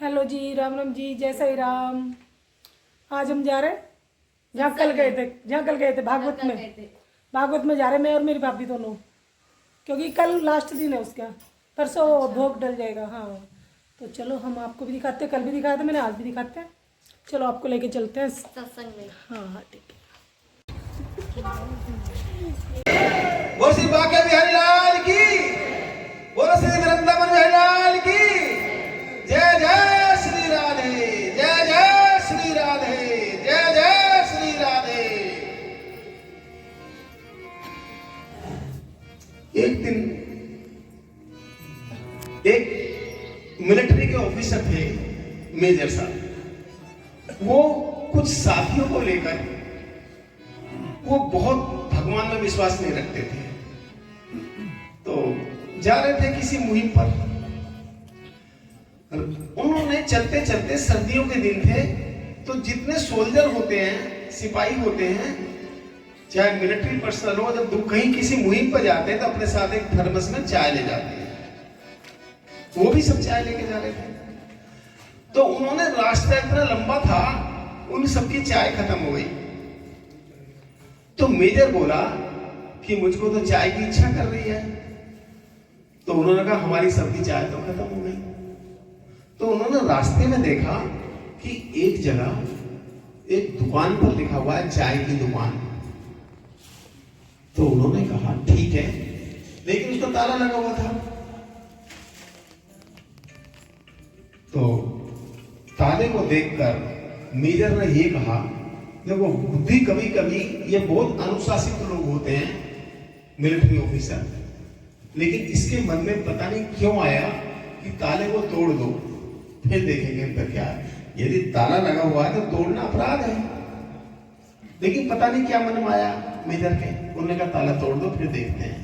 Hello जी, राम राम जी, जय साई राम। आज हम जा रहे हैं जहाँ कल गए थे भागवत में। भागवत में जा रहे हैं मैं और मेरी भाभी दोनों, क्योंकि कल लास्ट दिन है उसका। परसों भोग डल जाएगा। हाँ, तो चलो हम आपको भी दिखाते हैं। कल भी दिखाया था मैंने, आज भी दिखाते हैं। चलो आपको लेके चलते हैं सत्संग में। हाँ हाँ ठीक है। वो श्री बांके बिहारी लाल की, बोलो श्री वृंदावन बिहारी लाल की। जय जय श्री राधे, जय जय श्री राधे, जय जय श्री राधे। एक दिन एक मिलिट्री के ऑफिसर थे, मेजर साहब। वो कुछ साथियों को लेकर, वो बहुत भगवान में विश्वास नहीं रखते थे, तो जा रहे थे किसी मुहिम पर। उन्होंने चलते चलते, सर्दियों के दिन थे, तो जितने सोल्जर होते हैं, सिपाही होते हैं, चाहे मिलिट्री पर्सनल हो, जब कहीं किसी मुहिम पर जाते हैं तो अपने साथ एक थर्मस में चाय ले जाते हैं। वो भी सब चाय लेके जा रहे थे। तो उन्होंने, रास्ता इतना लंबा था, उन सबकी चाय खत्म हो गई। तो मेजर बोला कि मुझको तो चाय की इच्छा कर रही है। तो उन्होंने कहा हमारी सबकी चाय तो खत्म हो गई। तो उन्होंने रास्ते में देखा कि एक जगह एक दुकान पर लिखा हुआ है चाय की दुकान। तो उन्होंने कहा ठीक है, लेकिन उसका ताला लगा हुआ था। तो ताले को देखकर मेजर ने ये कहा, देखो बुद्धि, कभी कभी ये बहुत अनुशासित लोग होते हैं मिलिट्री ऑफिसर, लेकिन इसके मन में पता नहीं क्यों आया कि ताले को तोड़ दो, फिर देखेंगे अंदर क्या है। यदि ताला लगा हुआ है तो तोड़ना अपराध है, लेकिन पता नहीं क्या मन में आया मेजर के। उन्होंने कहा ताला तोड़ दो, फिर देखते हैं।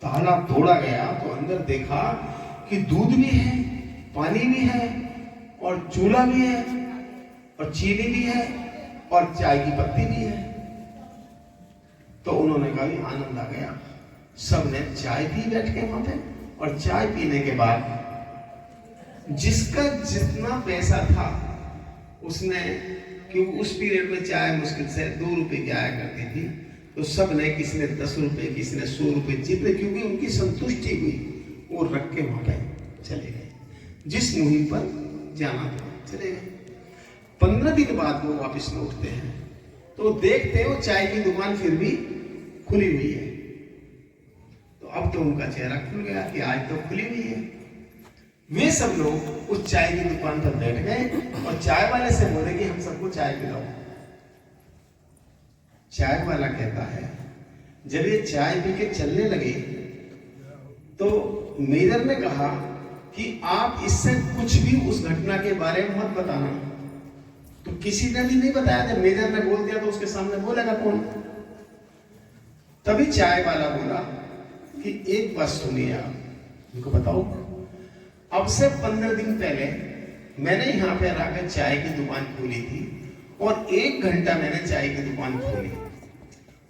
ताला तोड़ा गया तो अंदर देखा कि दूध भी है, पानी भी है, और चूल्हा भी है, और चीनी भी है, और चाय की पत्ती भी है। तो उन्होंने कहा आनंद आ गया। सबने चाय पी बैठ के वहां पे, और चाय पीने के बाद जिसका जितना पैसा था उसने, क्योंकि उस पीरियड में चाय मुश्किल से 2 रुपए की आया करती थी, तो सब ने, किसी ने 10 रुपए, किसी ने 100 रुपए, जितने, क्योंकि उनकी संतुष्टि हुई, वो रख के वहां पे चले गए। जिस मुहिम पर जाना था चले गए। 15 दिन बाद वो वापस लौटते हैं, तो देखते हैं वो चाय की दुकान फिर भी खुली हुई है। तो अब तो उनका चेहरा खुल गया कि आज तो खुली हुई है। वे सब लोग उस चाय की दुकान पर बैठ गए और चाय वाले से बोले कि हम सबको चाय पिलाओ। चाय वाला कहता है, जब ये चाय पी के चलने लगे तो मेजर ने कहा कि आप इससे कुछ भी उस घटना के बारे में मत बताना। तो किसी ने भी नहीं बताया। जब मेजर ने बोल दिया तो उसके सामने बोलेगा कौन। तभी चाय वाला बोला कि एक बात सुनिए, आप उनको बताओ, अब से 15 दिन पहले मैंने यहाँ पे आकर चाय की दुकान खोली थी, और 1 घंटा मैंने चाय की दुकान खोली,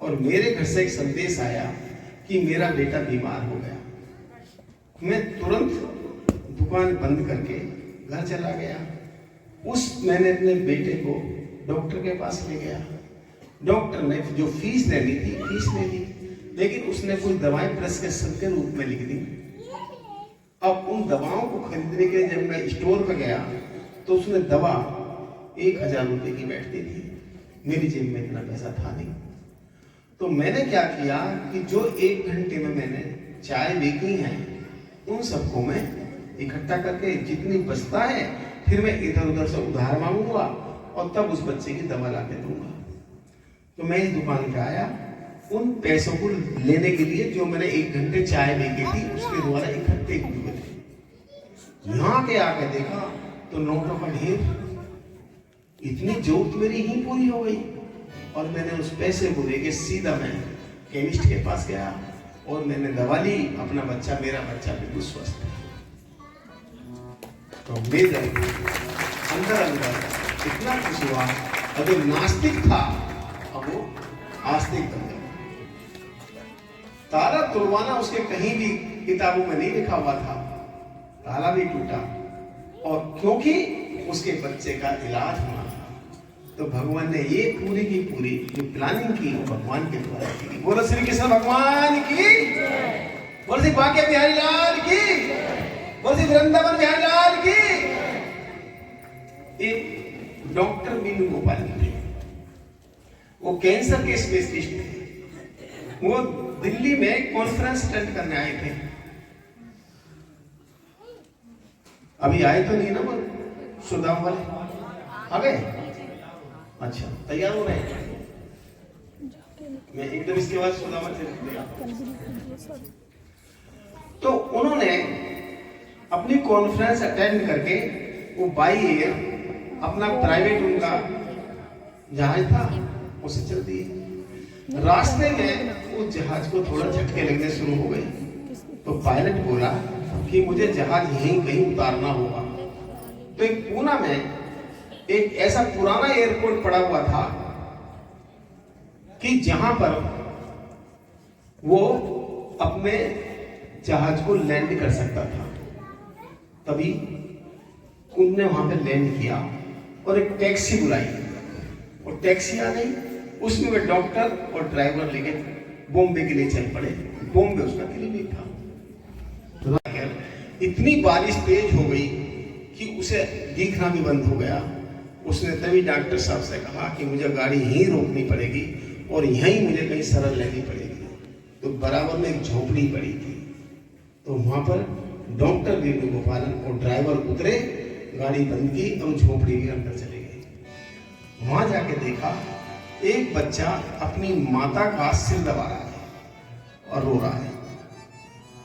और मेरे घर से एक संदेश आया कि मेरा बेटा बीमार हो गया। मैं तुरंत दुकान बंद करके घर चला गया। मैंने अपने बेटे को डॉक्टर के पास ले गया। डॉक्टर ने जो फीस लेनी थी फीस ले ली, लेकिन उसने कुछ दवाएं प्रेस्क्रिप्शन के रूप में लिख दी। अब उन दवाओं को खरीदने के लिए जब मैं स्टोर पर गया तो उसने दवा 1000 रुपए की बैठती थी। मेरी जेब में इतना पैसा था नहीं। तो मैंने क्या किया कि जो 1 घंटे में मैंने चाय बेची है उन सबको मैं इकट्ठा करके, जितनी बचता है फिर मैं इधर उधर से उधार मांगूंगा, और तब उस बच्चे की दवा ला के दूंगा। तो मैं इस दुकान पे आया उन पैसों को लेने के लिए जो मैंने 1 घंटे चाय बेची थी उसके द्वारा इकट्ठे हुए थे। यहाँ के आके देखा तो नोटों का ढेर। इतनी जरूरत मेरी ही पूरी हो गई, और मैंने उस पैसे को लेके सीधा मैं केमिस्ट के पास गया और मैंने दवा ली। अपना बच्चा, मेरा बच्चा बिल्कुल स्वस्थ है। तो मेरे अंदर अंदर इतना खुश हुआ। अगर नास्तिक था अब वो आस्तिक बन गया। ताला तोड़वाना उसके कहीं भी किताबों में नहीं लिखा हुआ था। ताला भी टूटा, और क्योंकि उसके बच्चे का इलाज होना था, तो भगवान ने ये पूरी की पूरी जो प्लानिंग की वो भगवान के द्वारा की। बोलो श्री कृष्ण भगवान की, बोलो श्री बांके बिहारी लाल की, बोलो श्री वृंदावन बिहारी लाल की। एक डॉक्टर मीनू गोपाल थे, वो कैंसर के स्पेशलिस्ट थे। वो दिल्ली में कॉन्फ्रेंस अटेंड करने आए थे। अभी आए तो नहीं ना वो सुदाम वाले, आ गए? अच्छा, तैयार हो रहे हैं? मैं एकदम इसके बाद सुदामा चले। तो उन्होंने अपनी कॉन्फ्रेंस अटेंड करके वो बाई एयर अपना प्राइवेट उनका जहाज था उसे चल दिए। रास्ते में वो जहाज को थोड़ा झटके लगने शुरू हो गए, तो पायलट बोला कि मुझे जहाज यहीं कहीं उतारना होगा। तो एक पूना में एक ऐसा पुराना एयरपोर्ट पड़ा हुआ था कि जहां पर वो अपने जहाज को लैंड कर सकता था। तभी उनने वहां पे लैंड किया और एक टैक्सी बुलाई, और टैक्सी आ गई। उसमें वे डॉक्टर और ड्राइवर लेके बॉम्बे के लिए चल पड़े। बॉम्बे उसका क्लिनिक था। इतनी बारिश तेज हो गई कि उसे दिखना भी बंद हो गया। उसने तभी डॉक्टर साहब से कहा कि मुझे गाड़ी यहीं रोकनी पड़ेगी और यहीं मुझे कहीं शरण लेनी पड़ेगी। तो बराबर में एक झोपड़ी पड़ी थी, तो वहां पर डॉक्टर वीनू गोपालन और ड्राइवर उतरे, गाड़ी बंद की और झोपड़ी के अंदर चले गए। वहां जाके देखा एक बच्चा अपनी माता का सिर दबा रहा है और रो रहा है।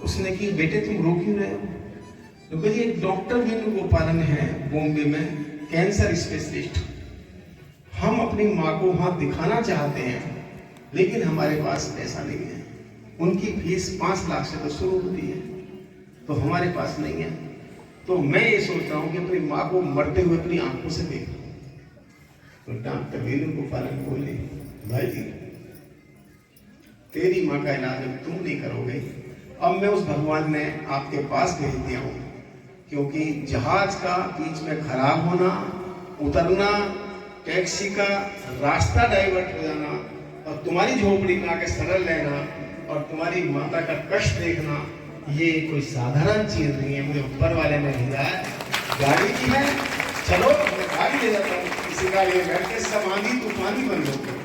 उसने कि बेटे तुम रो क्यों रहे हो? तो कहिए एक डॉक्टर वीनू गोपालन है बॉम्बे में, कैंसर स्पेशलिस्ट। हम अपनी माँ को वहां दिखाना चाहते हैं, लेकिन हमारे पास पैसा नहीं है। उनकी फीस 5 लाख से तो शुरू होती है, तो हमारे पास नहीं है। तो मैं ये सोच रहा हूँ कि अपनी माँ को मरते हुए अपनी आंखों से देखूं। तो डॉक्टर वीनू गोपालन बोले, भाई जी तेरी माँ का इलाज अब तुम नहीं करोगे, अब मैं उस भगवान ने आपके पास भेज दिया हूँ। क्योंकि जहाज का बीच में खराब होना, उतरना, टैक्सी का रास्ता डाइवर्ट हो जाना और तुम्हारी झोपड़ी में आके शरण लेना और तुम्हारी माता का कष्ट देखना, ये कोई साधारण चीज नहीं है। मुझे ऊपर वाले ने भेजा है, गाड़ी की है, चलो मैं गाड़ी ले जाता हूँ, किसी गाड़ी में बैठ के समाधि तूफानी बन जाओगे।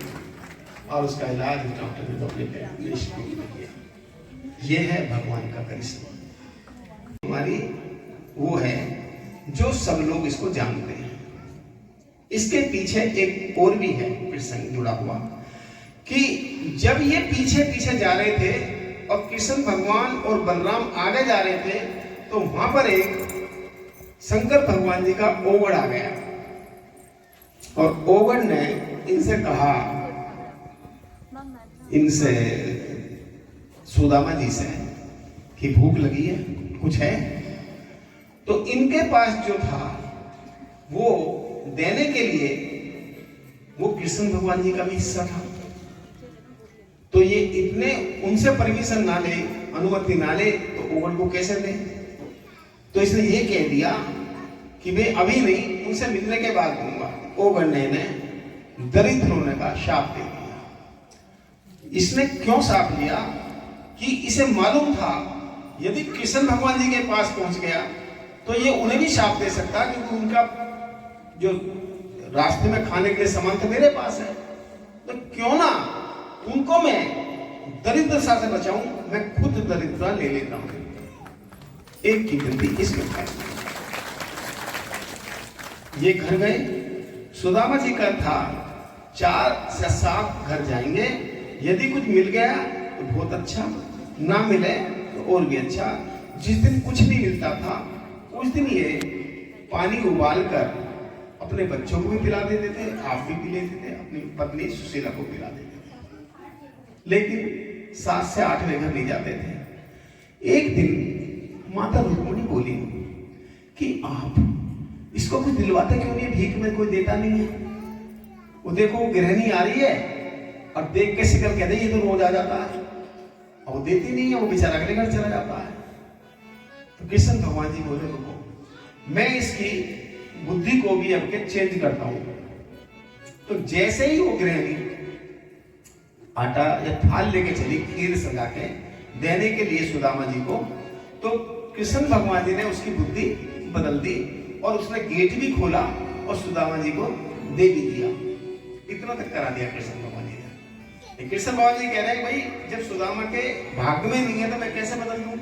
और उसका इलाज डॉक्टर ने अपने पेश किया। ये है भगवान का करिश्मा। हमारी वो है जो सब लोग इसको जानते हैं। इसके पीछे एक और भी है प्रसंग जुड़ा हुआ कि जब ये पीछे पीछे जा रहे थे और कृष्ण भगवान और बलराम आगे जा रहे थे, तो वहां पर एक शंकर भगवान जी का ओगड़ आ गया और ओगड़ ने इनसे कहा, इनसे सुदामा जी से, कि भूख लगी है, कुछ है? तो इनके पास जो था वो देने के लिए वो कृष्ण भगवान जी का भी हिस्सा था। तो ये इतने उनसे परमिशन ना ले, अनुमति ना ले, तो ओगड़ को कैसे दे? तो इसने ये कह दिया कि मैं अभी नहीं, उनसे मिलने के बाद दूंगा। ओगड़ ने दरिद्र होने का शाप दे दिया। इसने क्यों शाप लिया? कि इसे मालूम था यदि कृष्ण भगवान जी के पास पहुंच गया तो ये उन्हें भी शाप दे सकता, क्योंकि उनका जो रास्ते में खाने के लिए सामान तो मेरे पास है। तो क्यों ना उनको मैं दरिद्रता से बचाऊं, मैं खुद दरिद्रता ले लेता हूं। एक की गिनती इसमें है। ये घर गए, सुदामा जी का था 4 से 7 घर जाएंगे। यदि कुछ मिल गया तो बहुत अच्छा, ना मिले तो और भी अच्छा। जिस दिन कुछ नहीं मिलता था उस दिन ये पानी उबाल कर अपने बच्चों को भी पिला देते थे, आप भी पी लेते थे, अपनी पत्नी सुशीला को पिला देते थे। लेकिन 7 से 8वें घर नहीं जाते थे। एक दिन माता रुक्मिणी बोली कि आप इसको कुछ दिलवाते क्यों नहीं, भीख में कोई देता नहीं है। वो देखो वो गृहिणी आ रही है और देख के शिकर कहते ये तो रोज आ जाता है, और वो देती नहीं है, वो बेचारा अगले घर चला जाता है। तो कृष्ण भगवान जी बोले रुको, मैं इसकी बुद्धि को भी अब के चेंज करता हूं। तो जैसे ही वो गृहिणी आटा या थाल लेके चली खीर सजा के देने के लिए सुदामा जी को, तो कृष्ण भगवान जी ने उसकी बुद्धि बदल दी और उसने गेट भी खोला और सुदामा जी को दे भी दिया। इतना तक करा दिया कृष्ण भगवान जी ने। कृष्ण भगवान जी कह रहे हैं भाई जब सुदामा के भाग्य में नहीं है तो मैं कैसे बदल दूं?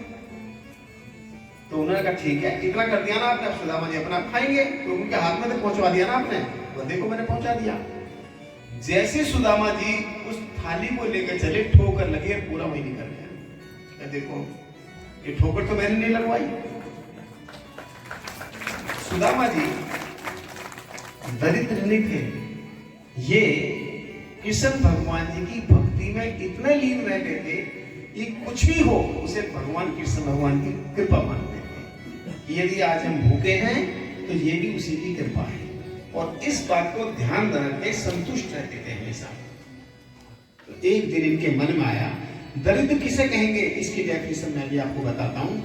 तो उन्होंने कहा ठीक है, इतना कर दिया ना आपने, अब सुदामा जी अपना खाएंगे, तो उनके हाथ में तो पहुंचवा दिया ना आपने, बंदे को मैंने पहुंचा दिया। जैसे सुदामा जी उस थाली को लेकर चले, ठोकर लगी और पूरा वही निकल गया। देखो ये ठोकर तो मैंने नहीं लगवाई। सुदामा जी दरिद्र नहीं थे, ये कृष्ण भगवान जी की भक्ति में इतने लीन रहते थे कि कुछ भी हो उसे भगवान कृष्ण भगवान की कृपा मानते थे। यदि आज हम भूखे हैं तो ये भी उसी की कृपा है, और इस बात को ध्यान रखते संतुष्ट रहते थे हमेशा। तो एक दिन इनके मन में आया, दरिद्र किसे कहेंगे इसकी डेफिनेशन मैं भी आपको बताता हूं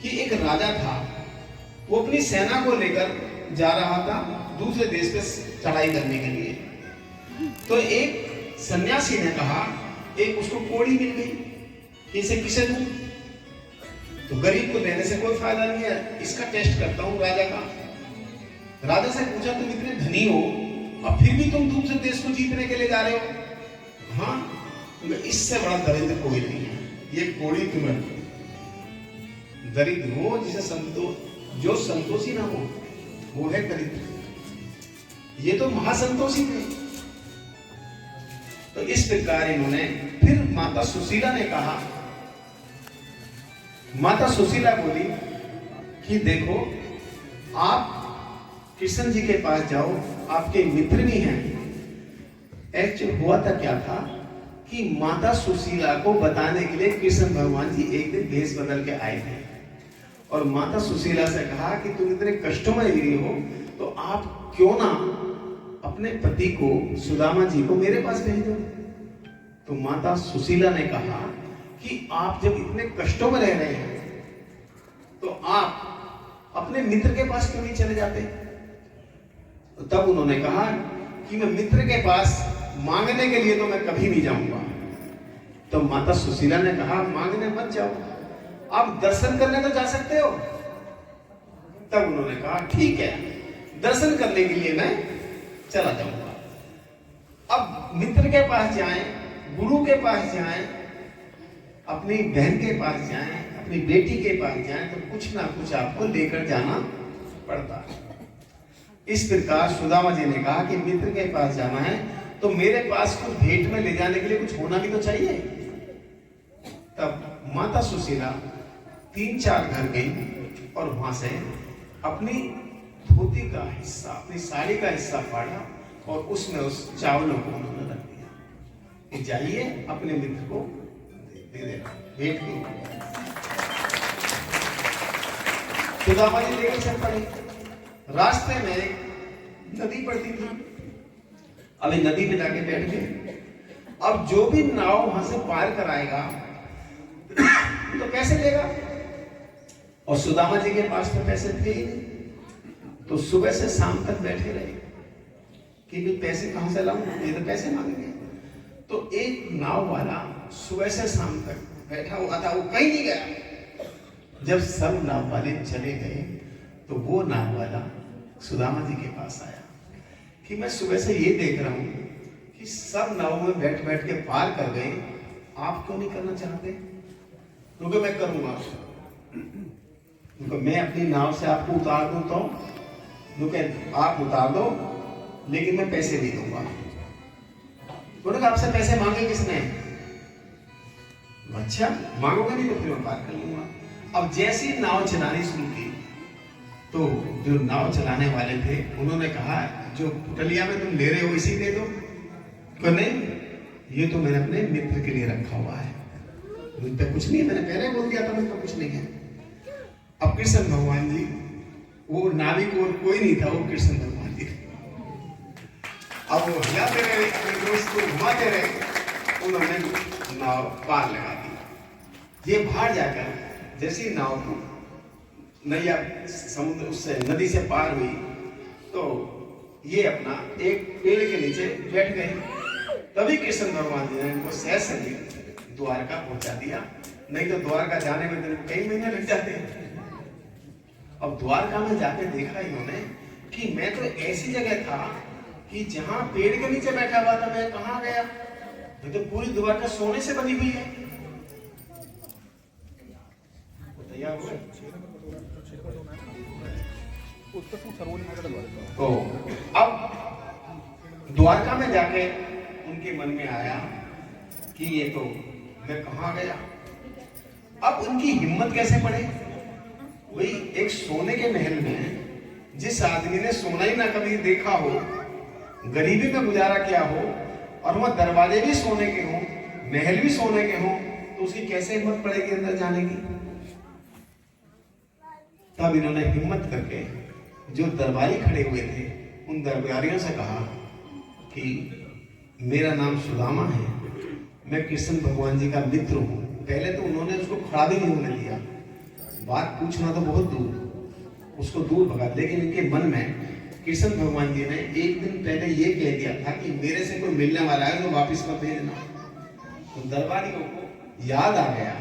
कि एक राजा था, वो अपनी सेना को लेकर जा रहा था दूसरे देश पे चढ़ाई करने के लिए। तो एक सन्यासी ने कहा, एक उसको कोड़ी मिल गई, इसे किसे दूं? तो गरीब को देने से कोई फायदा नहीं है, इसका टेस्ट करता हूं राजा का। राजा से पूछा, तुम इतने धनी हो और फिर भी तुम दूसरे देश को जीतने के लिए जा रहे हो? हाँ, इससे बड़ा दरिद्र कोई नहीं है, ये कोड़ी तुम रखो। दरिद्र वो जिसे जो संतोषी ना हो वो है दरिद्र। ये तो महासंतोषी थे। तो इस प्रकार इन्होंने, फिर माता सुशीला ने कहा, माता सुशीला बोली कि देखो आप कृष्ण जी के पास जाओ, आपके मित्र भी हैं। एक्चुअली हुआ था क्या था कि माता सुशीला को बताने के लिए कृष्ण भगवान जी एक दिन भेष बदल के आए थे और माता सुशीला से कहा कि तुम इतने कष्टों में गिरी हो तो आप क्यों ना अपने पति को, सुदामा जी को मेरे पास भेज दो। तो माता सुशीला ने कहा कि आप जब इतने कष्टों में रह रहे हैं तो आप अपने मित्र के पास क्यों नहीं चले जाते? तो तब उन्होंने कहा कि मैं मित्र के पास मांगने के लिए तो मैं कभी नहीं जाऊंगा। तो माता सुशीला ने कहा, मांगने मत जाओ, आप दर्शन करने तो जा सकते हो। तब उन्होंने कहा ठीक है, दर्शन करने के लिए मैं चला जाऊंगा। अब मित्र के पास जाएं, गुरु के पास जाएं, अपनी बहन के पास जाएं, अपनी बेटी के पास जाएं, तो कुछ ना कुछ आपको लेकर जाना पड़ता है। इस प्रकार सुदामा जी ने कहा कि मित्र के पास जाना है तो मेरे पास कुछ भेंट में ले जाने के लिए कुछ होना भी तो चाहिए। तब माता सुशीला 3-4 घर गई और वहां से अपनी धोती का हिस्सा, अपनी साड़ी का हिस्सा फाड़ा और उसमें उस चावलों को उन्होंने रख दिया कि जाइए अपने मित्र को दे देना भेंट की। सुदामा जी लेकर चल पड़े। रास्ते में एक नदी पड़ती थी, अभी नदी में जाके बैठ गए। अब जो भी नाव वहां से पार कराएगा तो पैसे लेगा, और सुदामा जी के पास तो पैसे थे ही नहीं। तो सुबह से शाम तक बैठे रहे कि भी पैसे कहां से लाऊं, ये तो पैसे मांगेंगे। तो एक नाव वाला सुबह से शाम तक बैठा हुआ था, वो कहीं नहीं गया। जब सब नाव वाले चले गए तो वो नाव वाला सुदामा जी के पास आया कि मैं सुबह से ये देख रहा हूं कि सब नाव में बैठ बैठ के पार कर गए, आप क्यों नहीं करना चाहते? क्योंकि मैं करूंगा, क्योंकि मैं अपनी नाव से आपको उतार दूं तो क्योंकि आप उतार दो लेकिन मैं पैसे नहीं दूंगा। उन्होंने कहा आपसे पैसे मांगे किसने? अच्छा मांगोगे नहीं तो फिर मैं पार कर लूंगा। अब जैसी नाव चलानी शुरू की तो जो नाव चलाने वाले थे उन्होंने कहा जो पुटलिया में तुम ले रहे हो इसी दे दो। तो नहीं, ये तो मैंने अपने मित्र के लिए रखा हुआ है, मुझ पे कुछ नहीं है, मैंने पहले बोल दिया था मुझ पे कुछ नहीं है। अब कृष्ण भगवान जी, वो नाविक और कोई नहीं था, वो कृष्ण भगवान जी थे। अब वो हिलाते रहे, अपने दोस्त को घुमाते रहे, उन्होंने नाव पार लगा दी। ये बाहर जाकर जैसे ही नाव को नैया समुद्र उससे नदी से पार हुई तो ये अपना एक पेड़ के नीचे बैठ गए। तभी कृष्ण भगवान जी ने इनको सहज सहित द्वारका पहुंचा दिया, नहीं तो द्वारका जाने में तो कई महीने लग जाते हैं। अब द्वारका में जाके देखा इन्होंने कि मैं तो ऐसी जगह था कि जहां पेड़ के नीचे बैठा हुआ था, मैं कहां गया? ये तो पूरी द्वारका सोने से बनी हुई है। तैयार हुए तो अब द्वारका में जाके उनके मन में आया कि ये तो मैं कहां गया। अब उनकी हिम्मत कैसे पड़े? वही एक सोने के महल में जिस आदमी ने सोना ही ना कभी देखा हो, गरीबी में गुजारा किया हो, और वह दरवाजे भी सोने के हों, महल भी सोने के हों, तो उसकी कैसे हिम्मत पड़ेगी अंदर जाने की? तब इन्होंने हिम्मत करके जो दरबारी खड़े हुए थे उन दरबारियों से कहा कि मेरा नाम सुदामा है, मैं कृष्ण भगवान जी का मित्र हूं। पहले तो उन्होंने उसको खड़ा भी नहीं होने दिया, बात पूछना तो बहुत दूर, उसको दूर भगा। लेकिन इनके मन में कृष्ण भगवान जी ने एक दिन पहले ये कह दिया था कि मेरे से कोई मिलने वाला है तो वापिस मत भेजना। तो दरबारियों को याद आ गया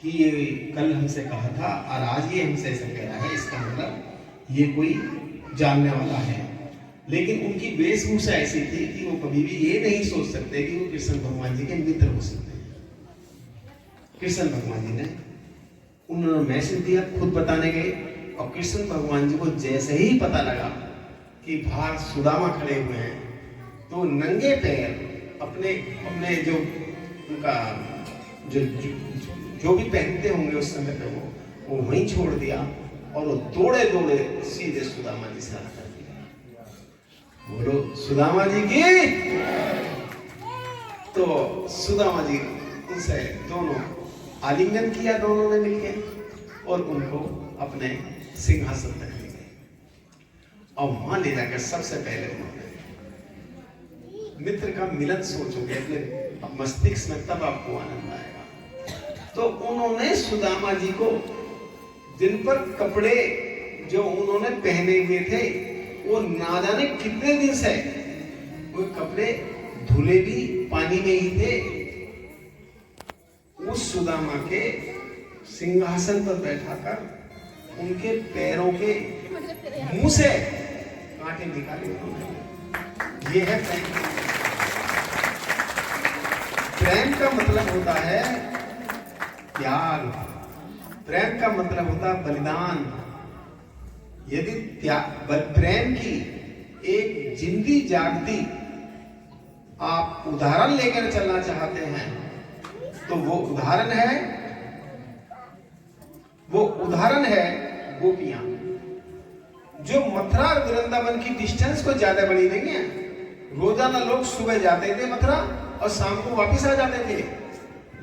कि ये कल हमसे कहा था और आज ये हमसे ऐसा कह रहा है, इसका मतलब ये कोई जानने वाला है। लेकिन उनकी वेशभूषा ऐसी थी कि वो कभी भी ये नहीं सोच सकते कि वो कृष्ण भगवान जी के मित्र हो सकते हैं। कृष्ण भगवान जी ने उन्होंने मैसेज दिया, खुद बताने गए, और कृष्ण भगवान जी को जैसे ही पता लगा कि बाहर सुदामा खड़े हुए हैं, तो नंगे पैर अपने अपने जो उनका जो भी पहनते होंगे उस समय पे वो वहीं छोड़ दिया और वो दौड़े दौड़े सीधे सुदामा जी से आकर दिया। बोलो सुदामा जी की। तो सुदामा जी उनसे दोनों आलिंगन किया दोनों ने मिलकर और उनको अपने सिंहासन तक ले गए और वहां ले जाकर सबसे पहले उन्होंने मित्र का मिलन सोचोगे अपने मस्तिष्क में, तब आपको आनंद आएगा। तो उन्होंने सुदामा जी को जिन पर कपड़े जो उन्होंने पहने हुए थे वो ना जाने कितने दिन से वो कपड़े धुले भी पानी में ही थे, उस सुदामा के सिंहासन पर बैठाकर उनके पैरों के मुंह से कांटे निकाले उन्होंने। ये है प्रेम। प्रेम का मतलब होता है त्याग, प्रेम का मतलब होता है बलिदान। यदि प्रेम की एक जिंदी जागती आप उदाहरण लेकर चलना चाहते हैं तो वो उदाहरण है गोपियां, जो मथुरा और वृंदावन की डिस्टेंस को ज्यादा बड़ी नहीं है। रोजाना लोग सुबह जाते थे मथुरा और शाम को वापस आ जाते थे,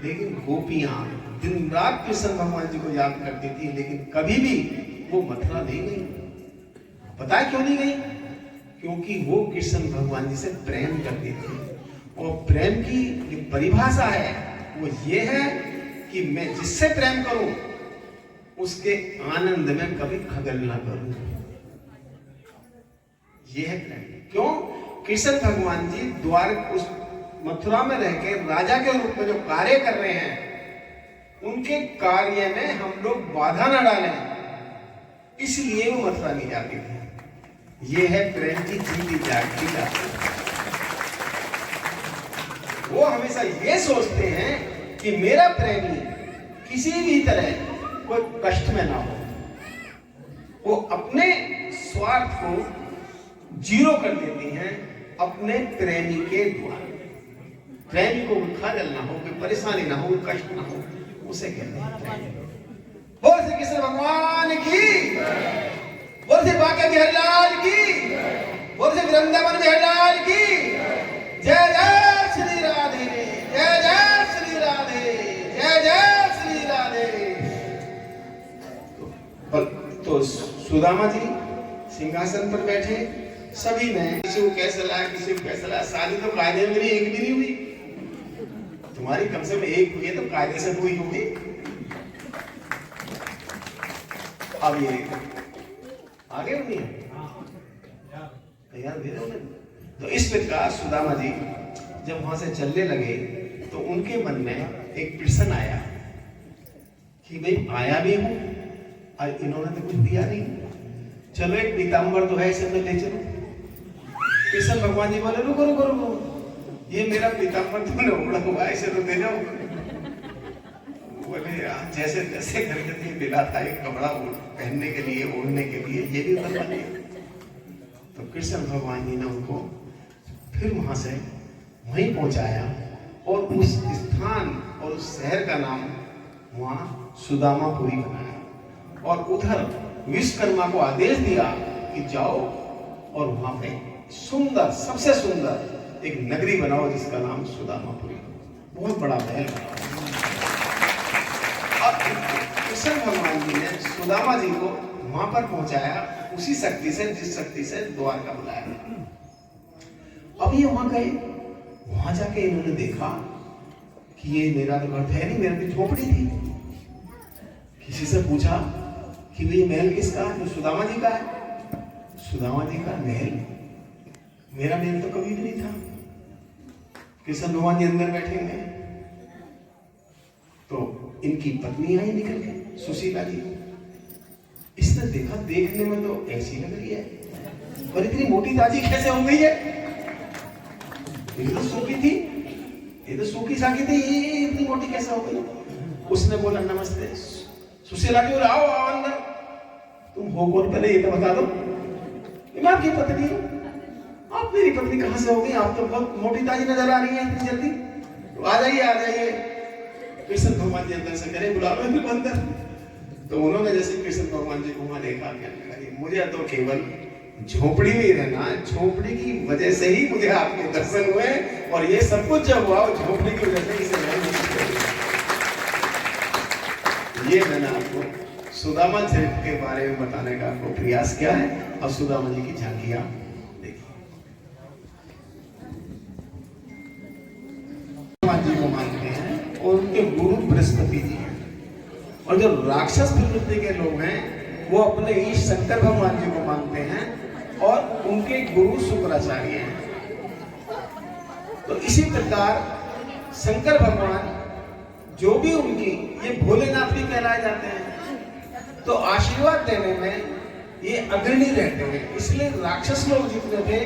लेकिन गोपियां दिन रात कृष्ण भगवान जी को याद करती थी, लेकिन कभी भी वो मथुरा नहीं गई। पता है क्यों नहीं गई? क्योंकि वो कृष्ण भगवान जी से प्रेम करती थी। और प्रेम की जो परिभाषा है वो ये है कि मैं जिससे प्रेम करूं उसके आनंद में कभी खगल ना करूं। ये है प्रेम। क्यों? कृष्ण भगवान जी द्वार उस मथुरा में रह के राजा के रूप में जो कार्य कर रहे हैं उनके कार्य में हम लोग बाधा ना डालें, इसलिए वो मथुरा नहीं जाती थी। ये है प्रेम की जीती जागती जाती। वो हमेशा ये सोचते हैं कि मेरा प्रेमी किसी भी तरह कोई कष्ट में ना हो। वो अपने स्वार्थ को जीरो कर देती हैं अपने प्रेमी के द्वारा। प्रेमी को खजल ना हो, कोई परेशानी ना हो, कष्ट ना हो, उसे कहते हैं। बोल श्री कृष्ण भगवान की, बोल श्री बांके बिहारी लाल की, बोल श्री वृंदावन बिहारी लाल की। जय जय श्री राधे, जय जय श्री राधे, जय जय श्री राधे। तो सुदामा जी सिंहासन पर बैठे, सभी ने किसी को कैसे लाया, किसी को कैसे लाया। शादी तो कायदे में एक भी नहीं हुई, तुम्हारी कम से कम एक हुई है तो कायदे से हुई होगी। अब ये आगे होनी है तैयार दे रहे हो। तो इस प्रकार सुदामा जी जब वहां से चलने लगे तो उनके मन में एक प्रश्न आया कि भाई आया भी हूं और इन्होंने तो कुछ दिया नहीं, चलो एक पीताम्बर तो है, इसे मैं ले चलो। कृष्ण भगवान जी बोले रुको रुको रुको, ये मेरा पीताम्बर तुमने उड़ा हुआ है, इसे तो दे जाओ। बोले जैसे जैसे करके मिला था एक कपड़ा पहनने के लिए, ओढ़ने के लिए, ये भी उतर बने। तो कृष्ण भगवान जी ने उनको फिर वहां से वहीं पहुंचाया और उस स्थान और उस शहर का नाम वहां सुदामापुरी बनाया और उधर विश्वकर्मा को आदेश दिया कि जाओ और वहां पे सुंदर, सबसे सुंदर एक नगरी बनाओ जिसका नाम सुदामापुरी, बहुत बड़ा महल बनाओ। और कृष्ण भगवान जी ने सुदामा जी को वहां पर पहुंचाया उसी शक्ति से जिस शक्ति से द्वारका बुलाया। अब ये वहां गए, वहां जाके इन्होंने देखा कि ये मेरा तो घर है नहीं, मेरा तो झोपड़ी थी। किसी से पूछा कि ये महल किसका है? जो सुदामा जी का है। सुदामा जी का महल, मेरा महल तो कभी भी नहीं था। कृष्ण भगवान जी अंदर बैठे हैं तो इनकी पत्नी आई निकल के, सुशीला जी। इसने देखा, देखने में तो ऐसी लग रही है, पर इतनी मोटी ताजी कैसे हो गई है? ये तो सूखी थी, ये तो सूखी साखी थी, ये इतनी मोटी कैसे हो गई? उसने बोला नमस्ते। सुशीला जी आओ आओ अंदर। तुम हो कौन पहले ये तो बता दो। मैं आपकी पत्नी हूं। आप मेरी पत्नी कहां से हो गई? आप तो बहुत मोटी ताजी नजर आ रही है इतनी जल्दी। तो आ जाइए आ जाइए। कृष्ण भगवान जी अंदर से करे बुला लो इनको अंदर। तो उन्होंने जैसे कृष्ण भगवान जी को वहां देखा, कहने लगे मुझे तो केवल झोपड़ी में ही रहना, झोपड़ी की वजह से ही मुझे आपके दर्शन हुए और ये सब कुछ जब हुआ झोपड़ी की वजह से इसे ये मैंने आपको सुदामा चरित्र के बारे में बताने का आपको प्रयास किया है। और सुदामा जी की झांकियां देखिए। भगवान जी को मानते हैं और उनके गुरु बृहस्पति जी हैं। और जो राक्षस प्रवृत्ति के लोग हैं वो अपने ईश शंकर भगवान जी को मानते हैं और उनके गुरु शुक्राचार्य हैं। तो इसी प्रकार शंकर भगवान जो भी उनकी, ये भोलेनाथ भी कहलाए जाते हैं, तो आशीर्वाद देने में ये अग्रणी रहते हैं। इसलिए राक्षस लोग जितने थे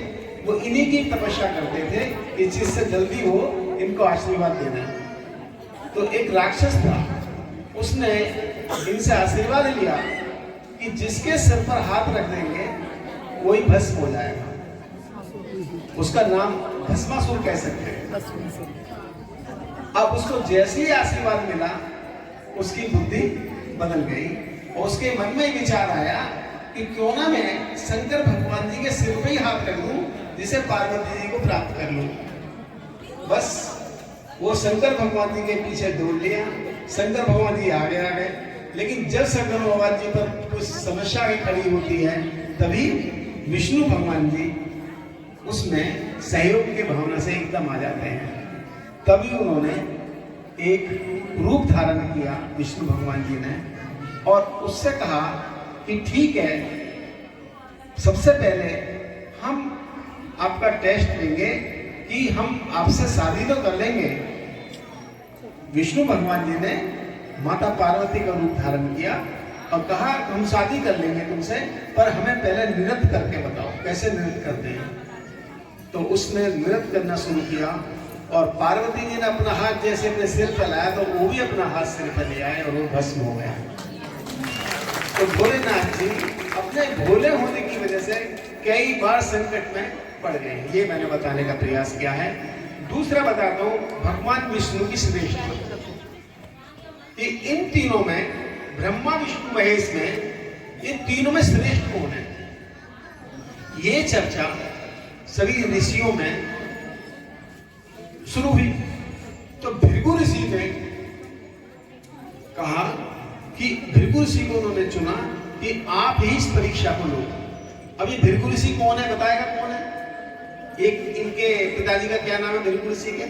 वो इन्हीं की तपस्या करते थे कि जिससे जल्दी हो इनको आशीर्वाद देना। तो एक राक्षस था, उसने इनसे आशीर्वाद लिया कि जिसके सिर पर हाथ रख देंगे वही भस्म हो जाएगा। उसका नाम भस्मासुर कह सकते हैं। अब उसको जैसे ही आशीर्वाद मिला उसकी बुद्धि बदल गई और उसके मन में विचार आया कि क्यों ना मैं शंकर भगवान जी के सिर पे ही हाथ रख दूं जिसे पार्वती जी को प्राप्त कर लूं। बस वो शंकर भगवान जी के पीछे दौड़ लिया। शंकर भगवान जी आगे आ गए, लेकिन जब शंकर भगवान जी पर कुछ समस्या खड़ी होती है तभी विष्णु भगवान जी उसमें सहयोग की भावना से एकदम आ जाते हैं। तभी उन्होंने एक रूप धारण किया विष्णु भगवान जी ने और उससे कहा कि ठीक है, सबसे पहले हम आपका टेस्ट लेंगे कि हम आपसे शादी तो कर लेंगे। विष्णु भगवान जी ने माता पार्वती का रूप धारण किया और कहा हम शादी कर लेंगे तुमसे, पर हमें पहले नृत्य करके बताओ कैसे नृत्य करते हैं। तो उसने नृत्य करना शुरू किया और पार्वती जी ने अपना हाथ जैसे अपने सिर पर लाया तो वो भी अपना हाथ सिर पर ले आए और वो भस्म हो गया। तो भोलेनाथ जी अपने भोले होने की वजह से कई बार संकट में पड़ गए। ये मैंने बताने का प्रयास किया है। दूसरा बताता हूं भगवान विष्णु की श्रेष्ठता कि इन तीनों में, ब्रह्मा विष्णु महेश में, ये तीनों में श्रेष्ठ कौन है, ये चर्चा सभी ऋषियों में शुरू हुई। तो भृगु ऋषि ने कहा कि भृगु ऋषि को उन्होंने चुना कि आप ही इस परीक्षा को लो। अब ये भृगु ऋषि कौन है, बताएगा कौन है? एक इनके पिताजी का क्या नाम है भृगु ऋषि के?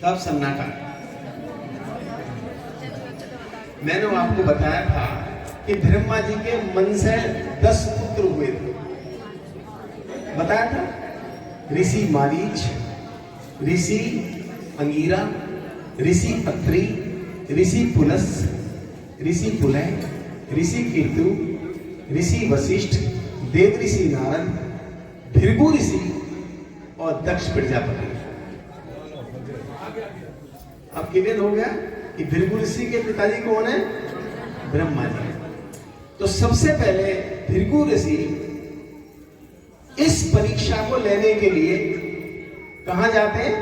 सब सन्नाटा। मैंने आपको बताया था कि ब्रह्मा जी के मन से 10 पुत्र हुए थे, बताया था। ऋषि मारीच, ऋषि अंगीरा, ऋषि अत्रि, ऋषि पुलस, ऋषि पुलह, ऋषि कीतु, ऋषि वशिष्ठ, देव ऋषि नारद, भृगु ऋषि और दक्ष प्रजापति। अब क्लियर हो गया कि भृगु ऋषि के पिताजी कौन है? ब्रह्मा जी। तो सबसे पहले भृगु ऋषि इस परीक्षा को लेने के लिए कहां जाते हैं?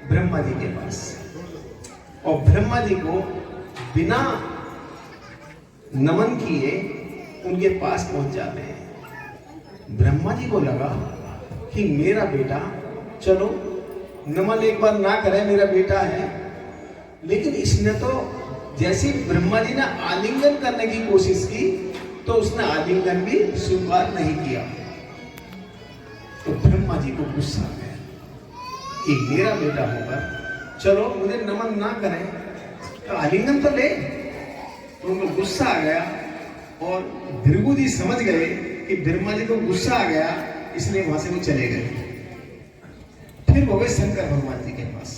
ब्रह्मा जी के पास। और ब्रह्मा जी को बिना नमन किए उनके पास पहुंच जाते हैं। ब्रह्मा जी को लगा कि मेरा बेटा, चलो नमन एक बार ना करे, मेरा बेटा है, लेकिन इसने तो जैसे ब्रह्मा जी ने आलिंगन करने की कोशिश की तो उसने आलिंगन भी स्वीकार नहीं किया। तो ब्रह्मा जी को गुस्सा आ गया कि मेरा बेटा होकर चलो मुझे नमन ना करें तो आलिंगन तो ले। तो उनको गुस्सा आ गया और भृगु जी समझ गए कि ब्रह्मा जी को गुस्सा आ गया, इसलिए वहां से वो चले गए। फिर वो गए शंकर भगवान जी के पास।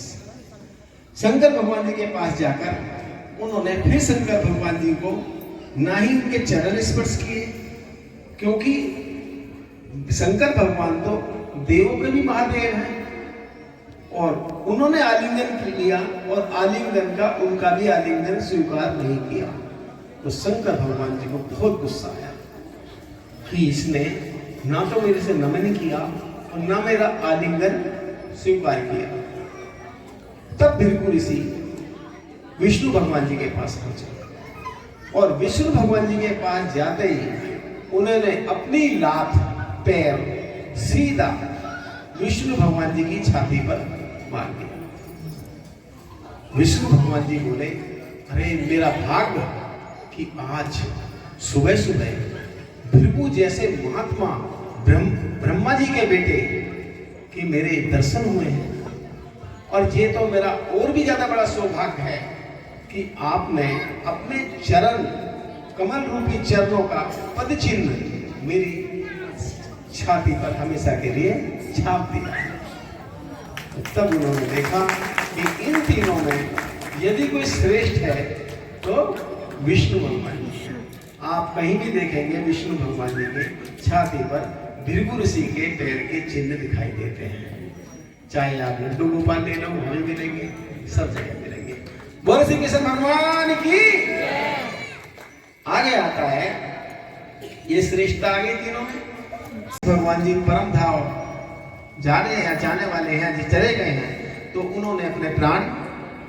शंकर भगवान जी के पास जाकर उन्होंने फिर शंकर भगवान जी को ना ही उनके चरण स्पर्श किए, क्योंकि शंकर भगवान तो देवों के भी महादेव हैं, और उन्होंने आलिंगन लिया और आलिंगन का उनका भी आलिंगन स्वीकार नहीं किया। तो शंकर भगवान जी को बहुत गुस्सा आया कि इसने ना तो मेरे से नमन किया और ना मेरा आलिंगन स्वीकार किया। तब भृगु ऋषि विष्णु भगवान जी के पास पहुंचे और विष्णु भगवान जी के पास जाते ही उन्होंने अपनी लात पैर सीधा विष्णु भगवान जी की छाती पर मार दिया। विष्णु भगवान जी बोले, अरे मेरा भाग्य कि आज सुबह सुबह भृगु जैसे महात्मा ब्रह्मा जी के बेटे के मेरे दर्शन हुए हैं, और ये तो मेरा और भी ज्यादा बड़ा सौभाग्य है कि आपने अपने चरण, कमल रूपी चरणों का पद चिन्ह मेरी छाती पर हमेशा के लिए छाप दिया। तब उन्होंने देखा कि इन तीनों में यदि कोई श्रेष्ठ है तो विष्णु भगवान जी। आप कहीं भी देखेंगे विष्णु भगवान जी के छाती पर भृगु ऋषि के पैर के चिन्ह दिखाई देते हैं। चाहे आप लड्डू गोपाल ले लो, हमें मिलेंगे, सब जगह मिलेंगे। बोल श्री कृष्ण भगवान की। आगे आता है, ये श्रेष्ठता आ गई तीनों में। भगवान जी परम धाम जा रहे हैं, जाने वाले हैं, जिस चले गए हैं, तो उन्होंने अपने प्राण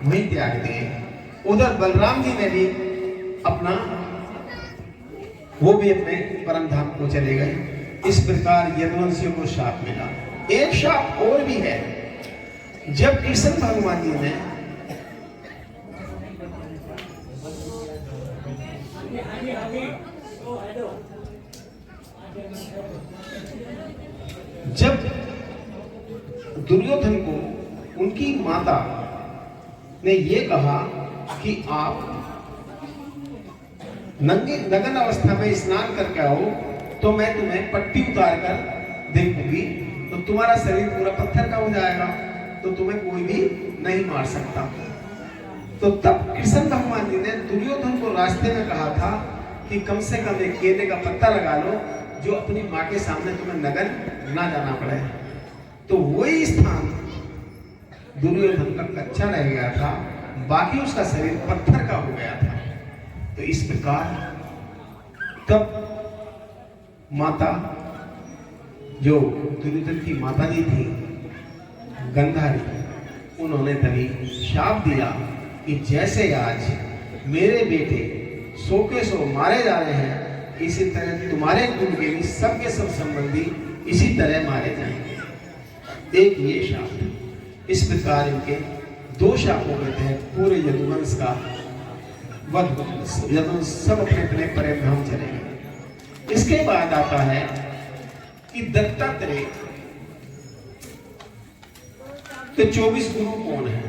वहीं त्याग दिए। उधर बलराम जी ने भी अपना, वो भी अपने परम धाम को चले गए। इस प्रकार यदुवंशियों को शाप मिला। एक शाप और भी है। जब कृष्ण भगवान जी ने जब दुर्योधन को उनकी माता ने ये कहा कि आप नग्न अवस्था में स्नान करके आओ तो मैं तुम्हें पट्टी उतार कर देखूंगी, तो तुम्हारा शरीर पूरा पत्थर का हो जाएगा, तो तुम्हें कोई भी नहीं मार सकता। तो तब कृष्ण भगवान जी ने दुर्योधन को रास्ते में कहा था कि कम से कम एक केले का पत्ता लगा लो जो अपनी माँ के सामने तुम्हें नग्न ना जाना पड़े। तो वही स्थान दुर्योधन का कच्चा रह गया था, बाकी उसका शरीर पत्थर का हो गया था। तो इस प्रकार तब माता, जो दुर्योधन की माता जी थी गंधारी, उन्होंने तभी शाप दिया कि जैसे आज मेरे बेटे 100 के 100 मारे जा रहे हैं, इसी तरह तुम्हारे कुल के भी सबके सब संबंधी इसी तरह मारे जाएंगे। एक ये शाप। इस प्रकार इनके 2 शापों के तहत पूरे यदुवंश का वध, यदुवंश सब अपने अपने परम धाम चले गए। इसके बाद आता है कि दत्तात्रेय के 24 गुरु कौन हैं?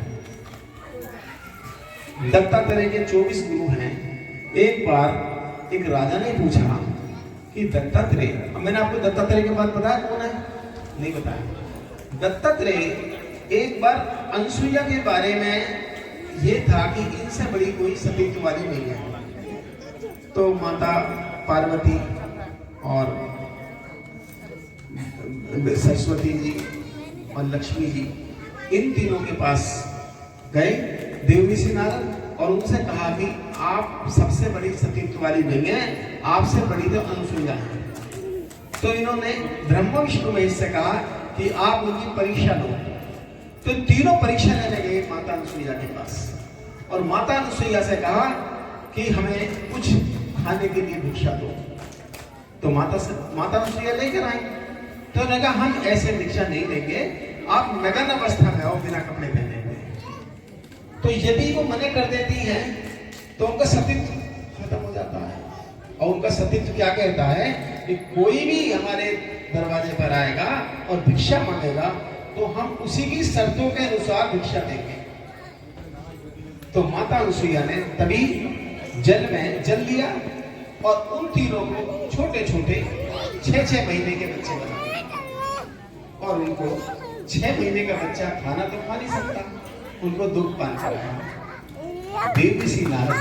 दत्तात्रेय के 24 गुरु हैं। एक बार एक राजा ने पूछा कि दत्तात्रेय, अब मैंने आपको दत्तात्रेय के बाद बताया कौन है, नहीं बताया। दत्तात्रेय एक बार अनसुईया के बारे में ये था कि इनसे बड़ी कोई सतीत्व वाली नहीं है। तो माता पार्वती और सरस्वती जी और लक्ष्मी जी, इन तीनों के पास गए देवऋषि नारद और उनसे कहा कि आप सबसे बड़ी सतीत्व वाली नहीं है, आपसे बड़ी तो अनसुईया है। तो इन्होंने ब्रह्मा विष्णु महेश से कहा कि आप उनकी परीक्षा लो। तो तीनों परीक्षा लेने गए माता अनसुईया के पास और माता अनसुईया से कहा कि हमें कुछ खाने के लिए भिक्षा दो। तो माता अनसुईया लेकर आई। तो उन्होंने कहा हम ऐसे भिक्षा नहीं देंगे, आप नग्न अवस्था में आओ बिना कपड़े पहने हुए। तो यदि वो मना कर देती है तो उनका सतीत्व खत्म हो जाता है। और उनका सतीत्व क्या कहता है कि कोई भी हमारे दरवाजे पर आएगा और भिक्षा मांगेगा तो हम उसी की शर्तों के अनुसार भिक्षा देंगे। तो माता अनसुईया ने तभी जल में जल लिया और उन तीनों को छोटे छोटे 6-6 महीने के बच्चे बनाए और उनको 6 महीने का बच्चा खाना तो खा नहीं सकता, उनको दूध पान कराया। देवऋषि नारद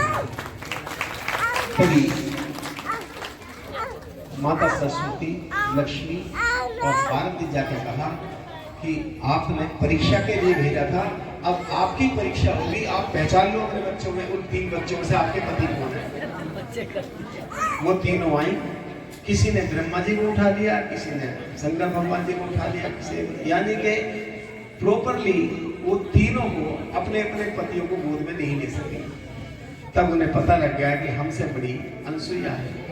तभी माता सरस्वती, लक्ष्मी और पार्वती जाकर कहा कि आपने परीक्षा के लिए भेजा था, अब आपकी परीक्षा होगी, आप पहचान लो अपने बच्चों में, उन 3 बच्चों से आपके पति कौन है। वो तीनों आई, किसी ने ब्रह्मा जी को उठा लिया, किसी ने शंकर भगवान जी को उठा लिया, किसी, यानी कि प्रॉपरली वो तीनों को अपने अपने पतियों को गोद में नहीं ले सके। तब उन्हें पता लग गया कि हमसे बड़ी अनसुईया है।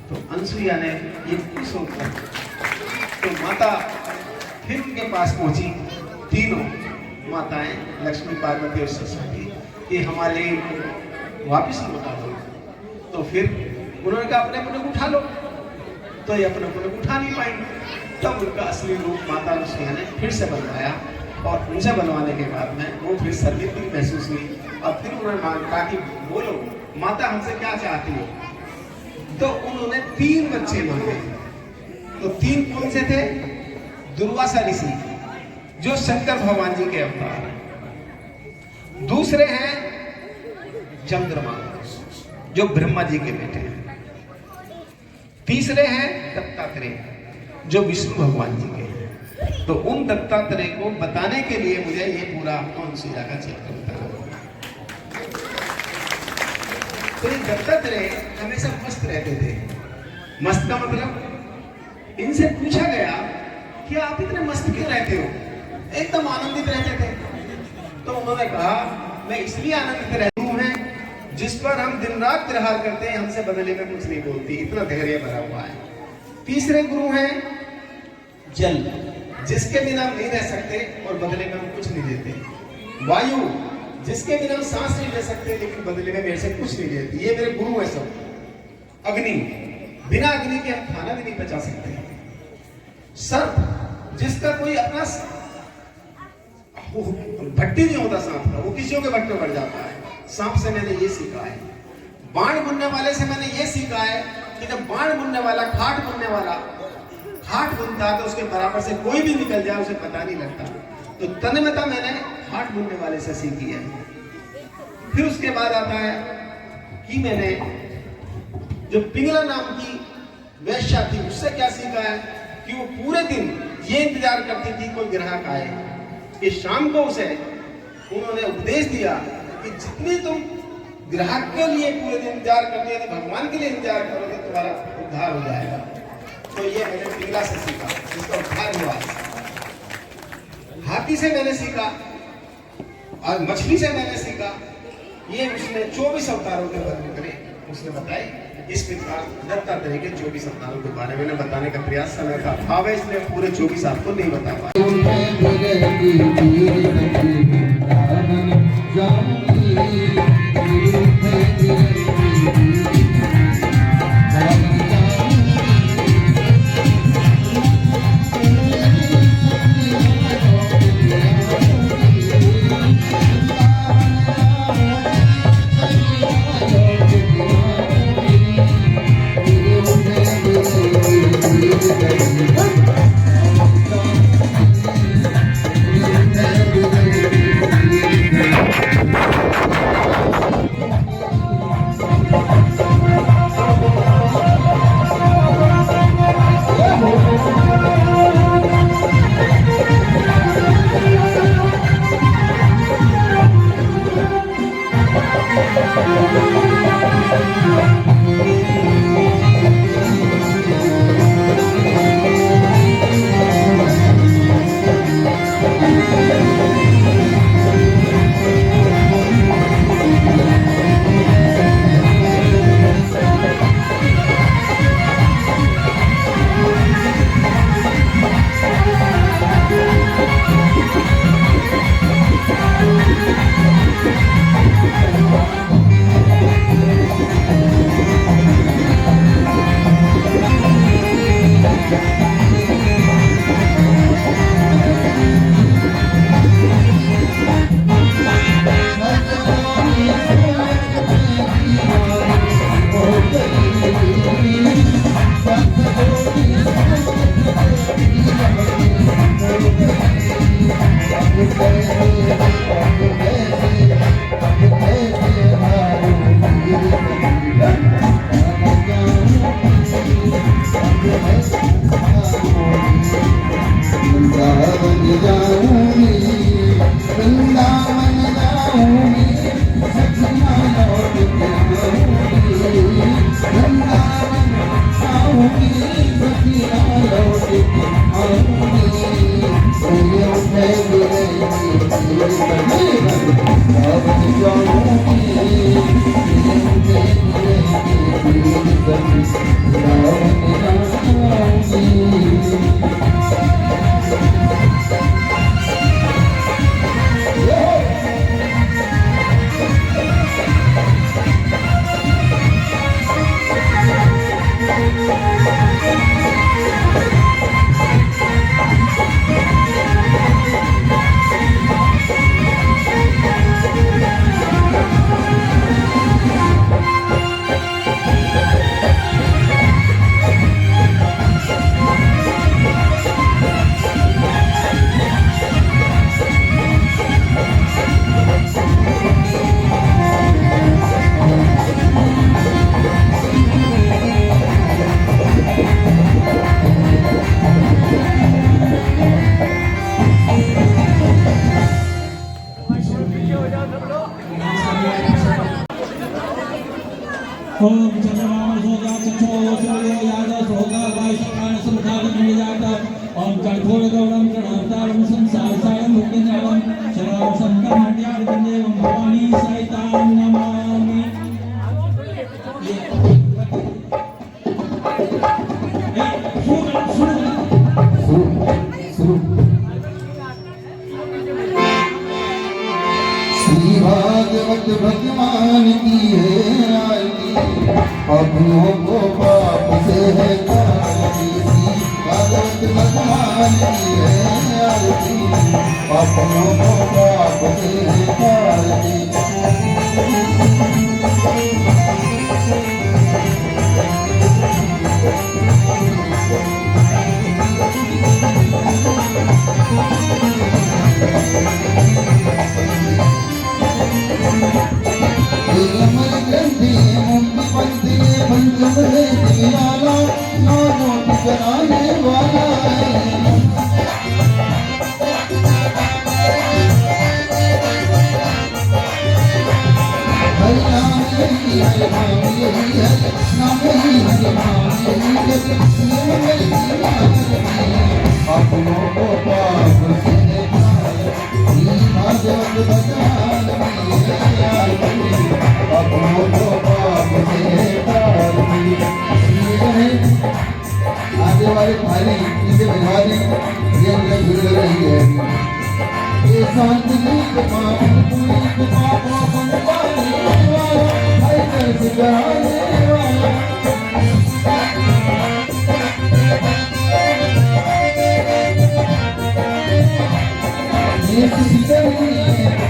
तो अनसुईया ने ये सोचा, तो माता फिर उनके पास पहुंची, तीनों माताएं लक्ष्मी, पार्वती और सरस्वती, कि हमारे वापिस लौटा दो। तो फिर उन्होंने कहा अपने अपने को उठा लो, तो ये अपने अपने को उठा नहीं पाएंगे। तब उनका असली रूप माता अनसुईया ने फिर से बनवाया और उनसे बनवाने के बाद में वो फिर सर्विंग महसूस हुई और फिर उन्होंने कहा कि बोलो माता हमसे क्या चाहती हो। तो उन्होंने 3 बच्चे मांगे। तो 3 कौन से थे? दुर्वासा ऋषि जो शंकर भगवान जी के अवतार हैं, दूसरे हैं चंद्रमा जो ब्रह्मा जी के बेटे हैं, तीसरे हैं दत्तात्रेय जो विष्णु भगवान जी के हैं। तो उन दत्तात्रेय को बताने के लिए मुझे ये पूरा अनसुईया का चैप्टर बताना होगा। तो ये दत्तात्रेय हमेशा मस्त रहते थे। मस्त का मतलब इनसे पूछा गया कि आप इतने मस्त क्यों रहते हो, एकदम आनंदित रहते थे। तो उन्होंने कहा मैं इसलिए आनंदित रहता हूं जिस पर हम दिन रात प्रहार करते हैं, हमसे बदले में कुछ नहीं बोलती, इतना धैर्य भरा हुआ है। तीसरे गुरु हैं जल, जिसके बिना हम नहीं रह सकते और बदले में हम कुछ नहीं देते। वायु, जिसके बिना हम सांस नहीं ले सकते लेकिन बदले में मेरे से कुछ नहीं लेती, ये मेरे गुरु है सब। अग्नि, बिना अग्नि के हम खाना भी नहीं पचा सकते। सर्प, जिसका कोई अपना भट्टी नहीं होता सांप का, वो किसी के भट्टे बढ़ जाता है। सांप से मैंने ये सीखा है। बाण बुनने वाले से मैंने ये सीखा है कि जब बाण बुनने वाला खाट बुनने वाला खाट बुनता है तो उसके बराबर से कोई भी निकल जाए उसे पता नहीं लगता। तो तन्मयता मैंने खाट बुनने वाले से सीखी है। फिर उसके बाद आता है कि मैंने जो पिंगला नाम की वैश्या थी उससे क्या सीखा है कि वो पूरे दिन ये इंतजार करती थी कोई ग्राहक आए, कि शाम को उसे उन्होंने उपदेश दिया कि जितनी तुम ग्राहक के लिए पूरे दिन इंतजार करते हो, भगवान के लिए इंतजार करोगे तुम्हारा उद्धार हो जाएगा। तो ये मैंने पिंगला से सीखा, जिसका उद्धार हुआ। हाथी से मैंने सीखा और मछली से मैंने सीखा। ये उसने 24 अवतारों के वर्णन करे, उसने बताए। इस प्रकार दत्तात्रेय के 24 अवतारों के बारे में बताने का प्रयास समय का अभाव है, इसलिए पूरे 24 आपको नहीं बता पाए। ओम चंद्रमामा सोगा चक्षो सूर्यो याद सोगा वायुष्कान समधान निजात ओम कर्पूर गौरम प्रणवतारम संसार सारम मुक्तिञ्जनम शरणं संतमण्ड्यार्थिं देवं भवानी सहितां नमामि। श्री भागवत भगवान की है आरती, अपनों को पाप से है तारती। श्री भागवत भगवान की है आरती, अपनों को पाप से है तारती। अमर ग्रंथि मुक्ति पंथी पंचमले दिलाला, नौ नोट कराने वाला है। हरि नाम यही हरि नाम यही हरि नाम यही हरि नाम यही जग ये मंगल की आरती, अपनों को पाप से श्री भागवत भगवान की है आरती, अपनों को पाप से तारती। आगे वाले थाली इसे भिजवा दें, ये अंदर भीड़ लग रही है। ये शांति पुनीत पापों बनवाने वाला, हर दर्द कराने वाला। ये सुंदर है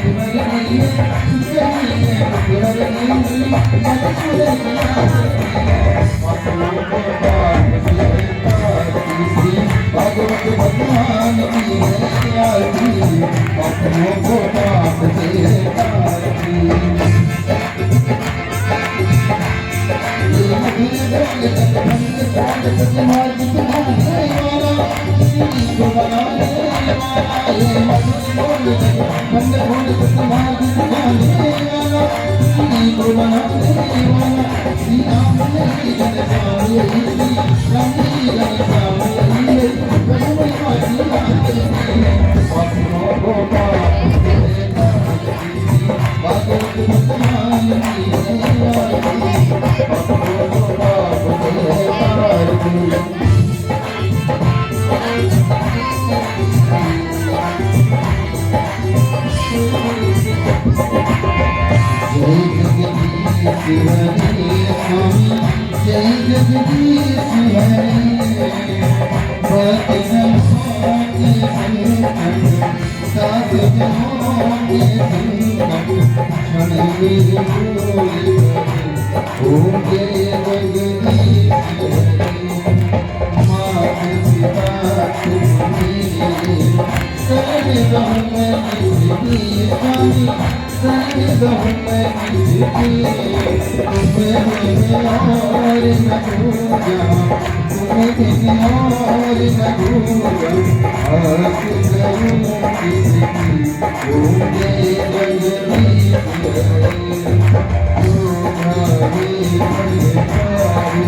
पुनरनी है, सुंदर है पुनरनी मधुर अपनों को पाप से तारती। श्री भागवत भगवान की है आरती, अपनों को पाप से तारती। ये मधुर गंग जगभंग कांड सतमार्ग तुम्हारे वाला, इन्हीं को बनाने वाला। ये मधुर गंग जगभंग कांड सतमार्ग तुम्हारे वाला, इन्हीं को बनाने वाला। श्री राम यही जन श्याम यही श्री राम यही जन श्याम यही है, प्रभु माती अपनों को पाप से तारती। भागवत भगवान की है आरती, अपनों को पाप से तारती। जय जगदीश हरे स्वामी, जय जगदीश हरे। भक्त जनों के संकट, साथ जनों के संकट, क्षण में दूर करे। ओम जय जगदीश हरे। मात पिता तुम्हारे, सर्वदम किसकी स्वामी, सर्वदम किसकी। तुम्हें और न दूजा, तुम्हें और न दूजा, आस करूं किसकी। ओम जय जगदीश हरे। जो भावे मन पावे,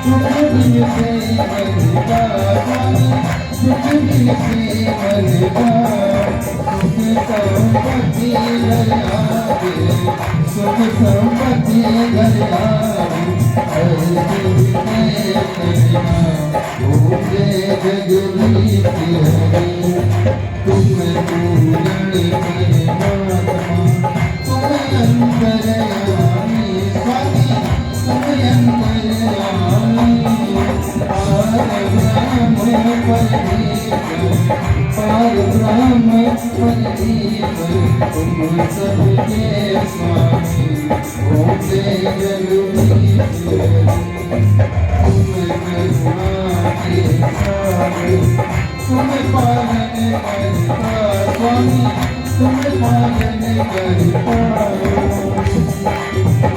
सुख दिन से मन का स्वामी, सुख दिन से मन का। सुख संपत्ति लयावे, सुख संपत्ति घर आवे ऐसी विनय करना भूखे जगदीश हरि तुम पूजन परमात्मा तुम अंतर्यामी स्वामी तुम अंतर्यामी पार ब्रह्म परमेश्वर तुम सबके स्वामी होते जगदीश्वर तुम करुणा के सागर तुम पालन करता स्वामी तुम पालन करता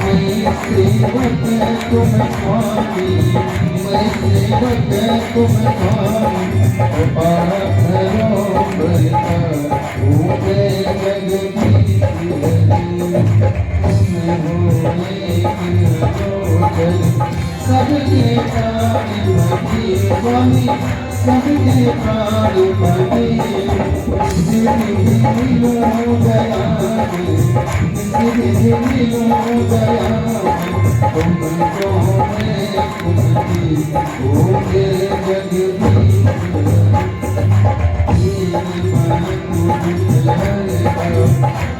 मैं सेवक तुम स्वामी मैं सेवक तुम स्वामी कृपा करो बरता होते जगदीश्वर तुम हो एक लोचन सबके प्राणपति स्वामी सबके प्राणपति मिलो दया मिलो दया तुमको मैं कुमति होके जगदीश्वर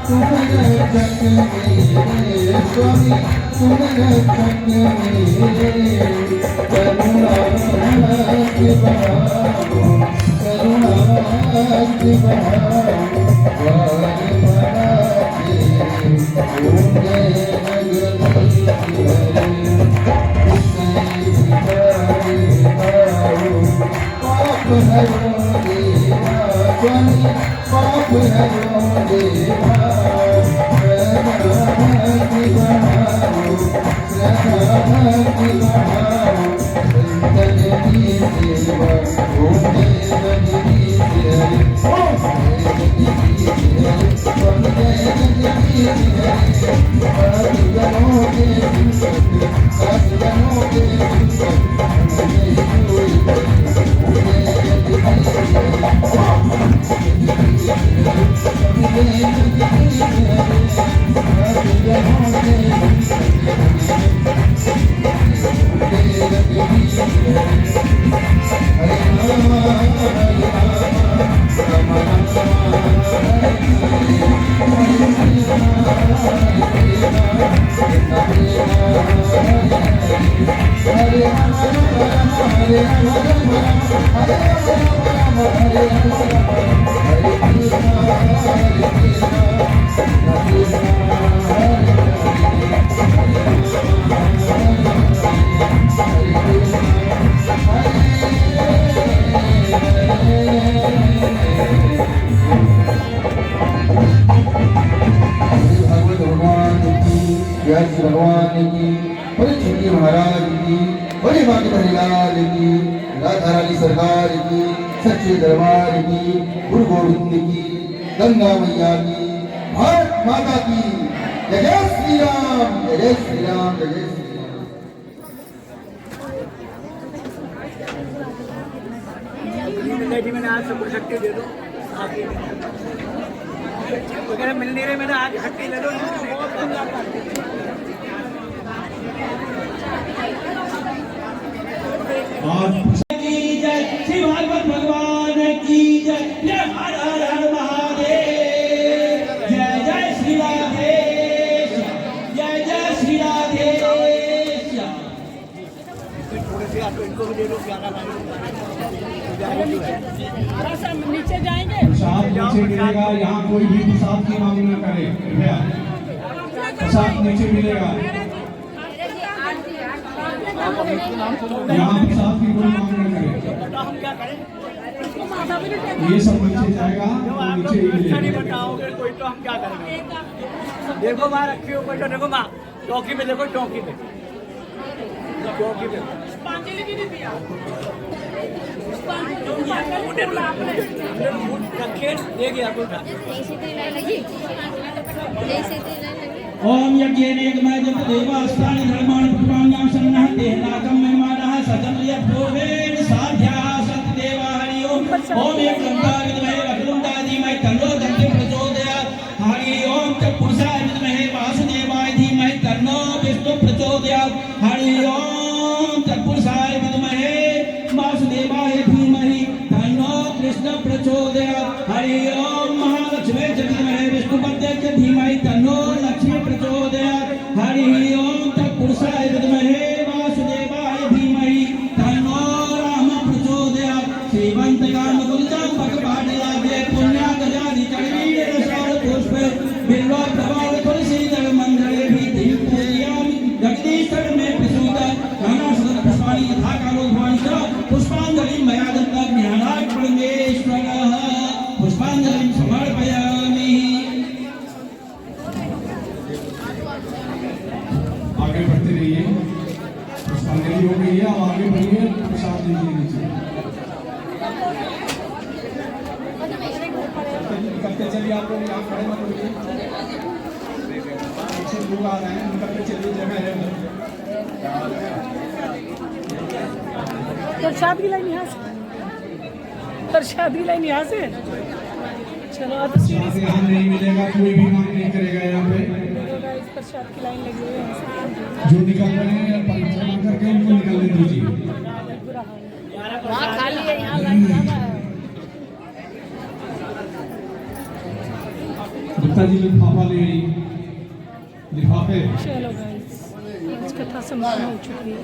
तुम रक्षक मेरे स्वामी तुम रक्षक मेरे करुणा की बहाओ करुणा की बहाओ वार बड़ा तेरे होंगे जगदीश्वर पाप हरो देवा स्वामी पाप हरो देवा भक्ति बढ़ाओ भक्ति बढ़ाओ संतन की सेवा होते जगदीश हरि स्वामी जय जगदीश हरि जनों के जनों के व्यास भगवान की परीक्षित महाराज की बड़े बाकी परिलाल की राधा रानी सरकार की सच्चे दरबार की गुरु गोविंद की गंगा मैया की भारत माता की जय जय श्री राम जय जय श्री राम जय जय श्री राम। जी मैंने आज सबको शक्ति दे दो वगैरह मिल नहीं रहे मैंने आज शक्ति ले दो की जय श्री भागवत भगवान की जय जय हर हर हर महादेव जय जय श्री राधेश जय जय श्री राधेश थोड़े से आप इनको भी दे दो प्यारा नीचे जाएंगे प्रसाद नीचे मिलेगा यहाँ कोई भी प्रसाद की मांग न करे कृपया प्रसाद नीचे मिलेगा यहाँ प्रसाद की कोई मांग न करे हम क्या करें ये सब नीचे जाएगा तो नीचे ही नहीं मिलेगा बताओगे कोई तो हम क्या करेंगे देखो माँ रखी हो कोई तो देखो माँ चौकी में देखो चौकी पे पांचली भी नहीं दिया रखे दे गया कोई था ओम यज्ञेन एकमयं देवास्तानि धर्माणि पुष्पाण्यां सन्नः तेनाकं महिमानः सजन यद्भूवेन साध्या सत्यदेवा हरि ओम ओम एक गंगाय विद्महे वक्रतुंडाय धीमहि तन्नो दन्ति प्रचोदयात् हरि ओम तत्पुरुषाय विद्महे वासुदेवाय हरि ओम तत्पुरुषाय विद्महे वासुदेवाय धीमहि तन्नो कृष्ण प्रचोदयात् हरि ओम महालक्ष्मी च विद्महे विष्णुपत्नी च धीमहि तन्नो लक्ष्मी प्रचोदयात् हरि ओम तत्पुरुषाय विद्महे वासुदेवाय धीमहि तन्नो राम प्रचोदयात् श्रीमंत काम गुलजाम भगवान पुण्यागजादि चरणीय रसाल पुष्प बिल्वा प्रवाल तुलसी दल मंगले भी दीप पूजयामि जगदीश्वर में प्रसूत नाना सुंदर पुष्पाणि यथा कालो भवानि च पुष्पांजलि मया दत्ता ज्ञानाय परमेश्वरः पुष्पांजलि समर्पयामि। आगे बढ़ते रहिए, पुष्पांजलि हो गई है, अब आगे बढ़िए, प्रसाद लीजिए नीचे। निकलते चलिए, आप लोग यहाँ खड़े मत होइए, पीछे लोग आ रहे हैं, निकलते चलिए, जगह है। प्रसाद की लाइन यहाँ से, प्रसाद की लाइन यहाँ से। चलो अब तो सीढ़ी से यहाँ नहीं मिलेगा, कोई भी काम नहीं करेगा यहाँ पे। गाइस प्रसाद की लाइन लगी हुई है यहाँ से। जो निकल रहे हैं परिक्रमा करके उनको निकलने दीजिए। बुरा हाल है। वहाँ खाली है, यहाँ लाइन लगा है। गुप्ता जी लिफाफा ले आई, लिफाफे। चलो गाइस आज कथा समाप्त हो चुकी है।